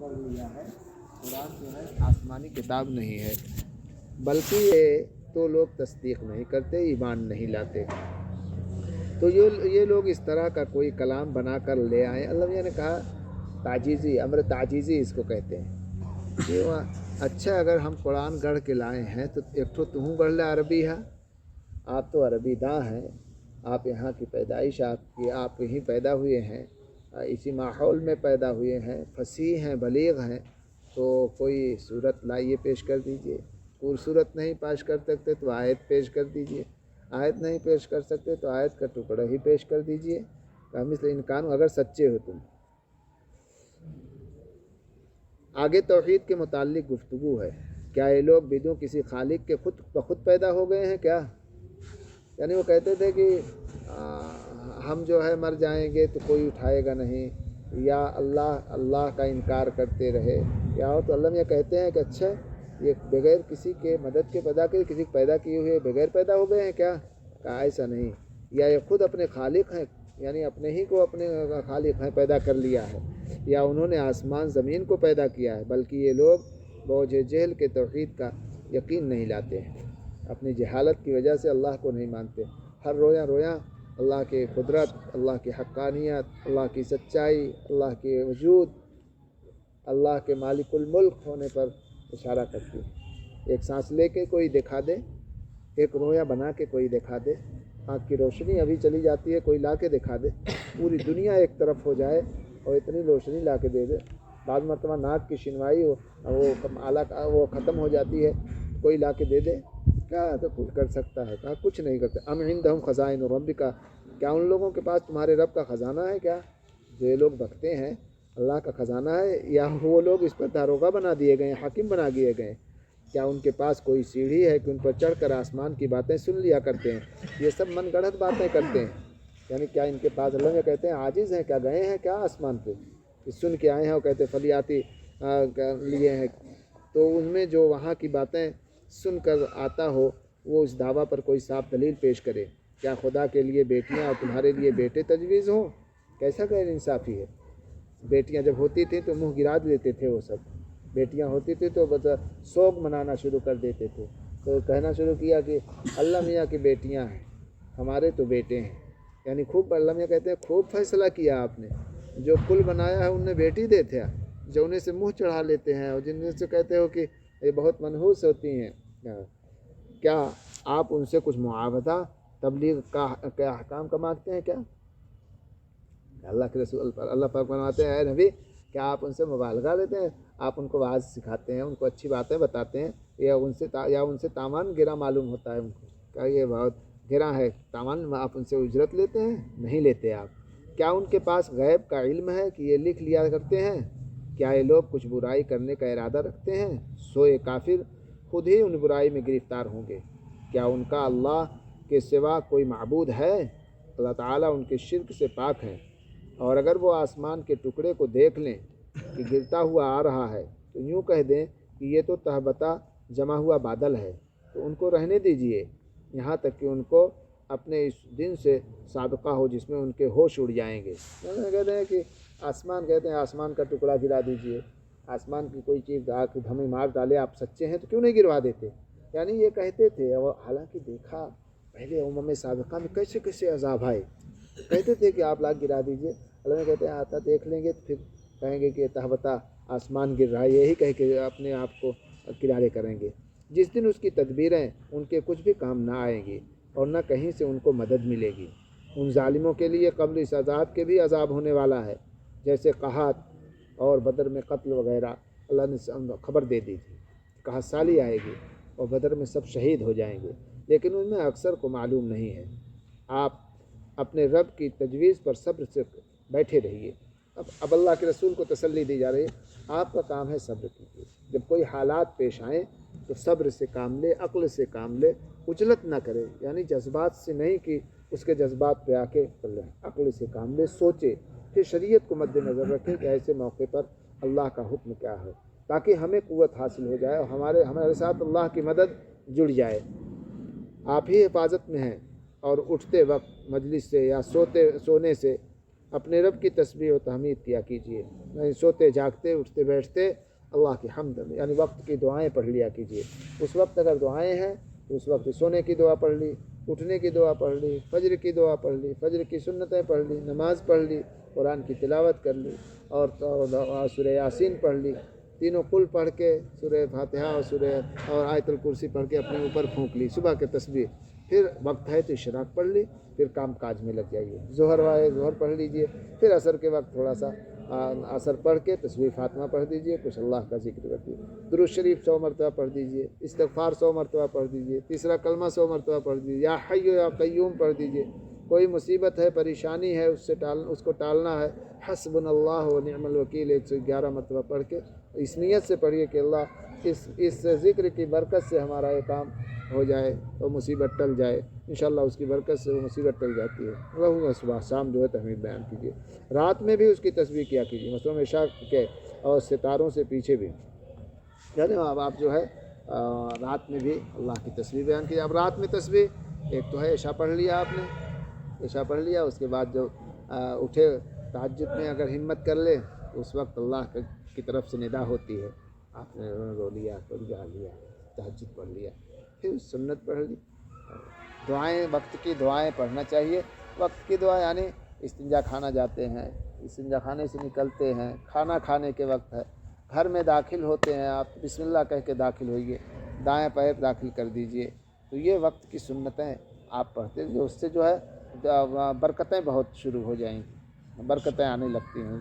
کر لیا ہے قرآن جو ہے آسمانی کتاب نہیں ہے، بلکہ یہ تو لوگ تصدیق نہیں کرتے، ایمان نہیں لاتے۔ تو یہ لوگ اس طرح کا کوئی کلام بنا کر لے آئے۔ اللہ میاں نے کہا تعجیزی، امر تعجیزی اس کو کہتے ہیں۔ یہ اچھا اگر ہم قرآن گڑھ کے لائے ہیں تو ایک تو تم گڑھ لے عربی ہے، آپ تو عربی داں ہیں، آپ یہاں کی پیدائش آپ یہیں پیدا ہوئے ہیں، اسی ماحول میں پیدا ہوئے ہیں، فصیح ہیں، بلیغ ہیں، تو کوئی صورت لائیے پیش کر دیجئے۔ کوئی صورت نہیں پیش کر سکتے تو آیت پیش کر دیجئے، آیت نہیں پیش کر سکتے تو آیت کا ٹکڑا ہی پیش کر دیجئے۔ مثل انکان اگر سچے ہو تم۔ آگے توحید کے متعلق گفتگو ہے۔ کیا یہ لوگ بدون کسی خالق کے خود بخود پیدا ہو گئے ہیں کیا؟ یعنی وہ کہتے تھے کہ ہم جو ہے مر جائیں گے تو کوئی اٹھائے گا نہیں، یا اللہ کا انکار کرتے رہے، یا تو اللہ یہ کہتے ہیں کہ اچھا یہ بغیر کسی کے مدد کے پیدا کیے، کسی پیدا کیے ہوئے بغیر پیدا ہو گئے ہیں کیا؟ کہا ایسا نہیں، یا یہ خود اپنے خالق ہیں، یعنی اپنے ہی کو اپنے خالق ہیں پیدا کر لیا ہے، یا انہوں نے آسمان زمین کو پیدا کیا ہے، بلکہ یہ لوگ بوجھ جہل کے توحید کا یقین نہیں لاتے ہیں، اپنی جہالت کی وجہ سے اللہ کو نہیں مانتے۔ ہر رویا اللہ کی قدرت، اللہ کی حقانیت، اللہ کی سچائی، اللہ کے وجود، اللہ کے مالک الملک ہونے پر اشارہ کرتی ہے۔ ایک سانس لے کے کوئی دکھا دے، ایک رویا بنا کے کوئی دکھا دے، آنکھ کی روشنی ابھی چلی جاتی ہے کوئی لا کے دکھا دے، پوری دنیا ایک طرف ہو جائے اور اتنی روشنی لا کے دے دے۔ بعض مرتبہ ناک کی شنوائی وہ ختم ہو جاتی ہے، کوئی لا کے دے دے، کیا تو کچھ کر سکتا ہے؟ کہا کچھ نہیں کرتے۔ ام عندہم خزائن ربک، کیا ان لوگوں کے پاس تمہارے رب کا خزانہ ہے کیا؟ جو یہ لوگ بکتے ہیں اللہ کا خزانہ ہے، یا وہ لوگ اس پر داروغہ بنا دیے گئے، حاکم بنا دیے گئے؟ کیا ان کے پاس کوئی سیڑھی ہے کہ ان پر چڑھ کر آسمان کی باتیں سن لیا کرتے ہیں؟ یہ سب من گڑھت باتیں کرتے ہیں۔ یعنی کیا ان کے پاس، اللہ میں کہتے ہیں عاجز ہیں کیا؟ گئے ہیں کیا آسمان پہ کہ سن کے آئے ہیں اور کہتے فلیاتی لیے ہیں؟ تو ان میں جو وہاں کی باتیں سن کر آتا ہو وہ اس دعویٰ پر کوئی صاف دلیل پیش کرے۔ کیا خدا کے لیے بیٹیاں اور تمہارے لیے بیٹے تجویز ہوں؟ کیسا غیر انصافی ہے؟ بیٹیاں جب ہوتی تھیں تو منہ گرا دیتے تھے، وہ سب بیٹیاں ہوتی تھیں تو بس سوگ منانا شروع کر دیتے تھے، تو کہنا شروع کیا کہ اللہ میاں کی بیٹیاں ہیں، ہمارے تو بیٹے ہیں۔ یعنی خوب اللہ میاں کہتے ہیں خوب فیصلہ کیا آپ نے، جو کل بنایا ہے ان نے بیٹی دے تھے، جو انہیں سے منہ چڑھا لیتے ہیں اور جن سے کہتے ہو کہ یہ بہت منحوس ہوتی ہیں، کیا آپ ان سے کچھ معاوضہ تبلیغ کا احکام کا مانگتے ہیں کیا؟ اللہ کے رسول اللہ پاک فرماتے ہیں اے نبی کیا آپ ان سے مبالغہ لیتے ہیں؟ آپ ان کو واعظ سکھاتے ہیں، ان کو اچھی باتیں بتاتے ہیں، یا ان سے تاوان گرا معلوم ہوتا ہے ان کو؟ کیا یہ بہت گرا ہے تاوان؟ آپ ان سے اجرت لیتے ہیں؟ نہیں لیتے آپ۔ کیا ان کے پاس غیب کا علم ہے کہ یہ لکھ لیا کرتے ہیں؟ کیا یہ لوگ کچھ برائی کرنے کا ارادہ رکھتے ہیں؟ سوئے کافر خود ہی ان برائی میں گرفتار ہوں گے۔ کیا ان کا اللہ کے سوا کوئی معبود ہے؟ اللہ تعالیٰ ان کے شرک سے پاک ہیں، اور اگر وہ آسمان کے ٹکڑے کو دیکھ لیں کہ گرتا ہوا آ رہا ہے تو یوں کہہ دیں کہ یہ تو تہبطہ جمع ہوا بادل ہے، تو ان کو رہنے دیجئے یہاں تک کہ ان کو اپنے اس دن سے سابقہ ہو جس میں ان کے ہوش اڑ جائیں گے۔ کہتے ہیں کہ کہتے ہیں آسمان کا ٹکڑا گرا دیجئے، آسمان کی کوئی چیز ہمیں مار ڈالے، آپ سچے ہیں تو کیوں نہیں گروا دیتے؟ یعنی یہ کہتے تھے، اور حالانکہ دیکھا پہلے امم سابقہ میں کیسے کیسے عذاب آئے، کہتے تھے کہ آپ لاکھ گرا دیجئے۔ اللہ کہتے ہیں آتا دیکھ لیں گے تو پھر کہیں گے کہ تہبطہ آسمان گر رہا ہے، یہی کہہ کے اپنے آپ کو کنارے کریں گے۔ جس دن اس کی تدبیریں ان کے کچھ بھی کام نہ آئیں گی اور نہ کہیں سے ان کو مدد ملے گی۔ ان ظالموں کے لیے قبل اس عذاب کے بھی عذاب ہونے والا ہے، جیسے قحط اور بدر میں قتل وغیرہ اللہ نے خبر دے دی تھی، قحط سالی آئے گی اور بدر میں سب شہید ہو جائیں گے، لیکن ان میں اکثر کو معلوم نہیں ہے۔ آپ اپنے رب کی تجویز پر صبر سے بیٹھے رہیے۔ اب اللہ کے رسول کو تسلی دی جا رہی ہے، آپ کا کام ہے صبر کیجیے، جب کوئی حالات پیش آئیں تو صبر سے کام لے، عقل سے کام لے، عجلت نہ کرے، یعنی جذبات سے نہیں کہ اس کے جذبات پہ آ کے کر لیں، عقل سے کام لے، سوچے، پھر شریعت کو مد نظر رکھے کہ ایسے موقع پر اللہ کا حکم کیا ہے، تاکہ ہمیں قوت حاصل ہو جائے اور ہمارے ساتھ اللہ کی مدد جڑ جائے۔ آپ ہی حفاظت میں ہیں، اور اٹھتے وقت مجلس سے یا سونے سے اپنے رب کی تسبیح و تحمید کیا کیجیے، یعنی سوتے جاگتے اٹھتے بیٹھتے اللہ کی حمد، یعنی وقت کی دعائیں پڑھ لیا کیجیے۔ اس وقت اگر دعائیں ہیں تو اس وقت سونے کی دعا پڑھ لی، اٹھنے کی دعا پڑھ لی، فجر کی دعا پڑھ لی، فجر کی سنتیں پڑھ لی، نماز پڑھ لی، قرآن کی تلاوت کر لی، اور سورہ یاسین پڑھ لی، تینوں قل پڑھ کے سورہ فاتحہ اور آیت الکرسی پڑھ کے اپنے اوپر پھونک لی صبح کے تسبیح۔ پھر وقت ہے تو اشراق پڑھ لی، پھر کام کاج میں لگ جائیے۔ ظہر پڑھ لیجئے، پھر عصر کے وقت تھوڑا سا عصر پڑھ کے تسبیح فاطمہ پڑھ دیجئے، کچھ اللہ کا ذکر کر دیجیے، درود شریف 100 مرتبہ پڑھ دیجئے، استغفار 100 مرتبہ پڑھ دیجئے، تیسرا کلمہ 100 مرتبہ پڑھ دیجئے، یا حی یا قیوم پڑھ دیجئے۔ کوئی مصیبت ہے، پریشانی ہے، اس کو ٹالنا ہے، حسبنا اللہ و نعم الوکیل 111 مرتبہ پڑھ کے اس نیت سے پڑھیے کہ اللہ اس ذکر کی برکت سے ہمارا یہ کام ہو جائے اور مصیبت ٹل جائے۔ انشاءاللہ اس کی برکت سے وہ مصیبت ٹل جاتی ہے۔ اللہ صبح شام جو ہے تحمید بیان کیجیے، رات میں بھی اس کی تسبیح کیا کیجیے، مثلاً عشاء کے اور ستاروں سے پیچھے بھی، یعنی اب آپ جو ہے رات میں بھی اللہ کی تسبیح بیان کیجیے۔ اب رات میں تسبیح ایک تو ہے عشاء پڑھ لیا آپ نے، عشاء پڑھ لیا، اس کے بعد جو اٹھے تہجد میں اگر ہمت کر لے تو اس وقت اللہ کی طرف سے ندا ہوتی ہے، آپ نے رو لیا، جا لیا، تہجد پڑھ لیا، پھر سنت پڑھ لی۔ دعائیں وقت کی دعائیں پڑھنا چاہیے۔ وقت کی دعا یعنی استنجا خانہ جاتے ہیں، استنجا خانے سے نکلتے ہیں، کھانا کھانے کے وقت ہے، گھر میں داخل ہوتے ہیں، آپ بسم اللہ کہہ کے داخل ہوئیے، دائیں پیر داخل کر دیجئے، تو یہ وقت کی سنتیں آپ پڑھتے ہیں، اس سے جو ہے برکتیں بہت شروع ہو جائیں، برکتیں آنے لگتی ہیں۔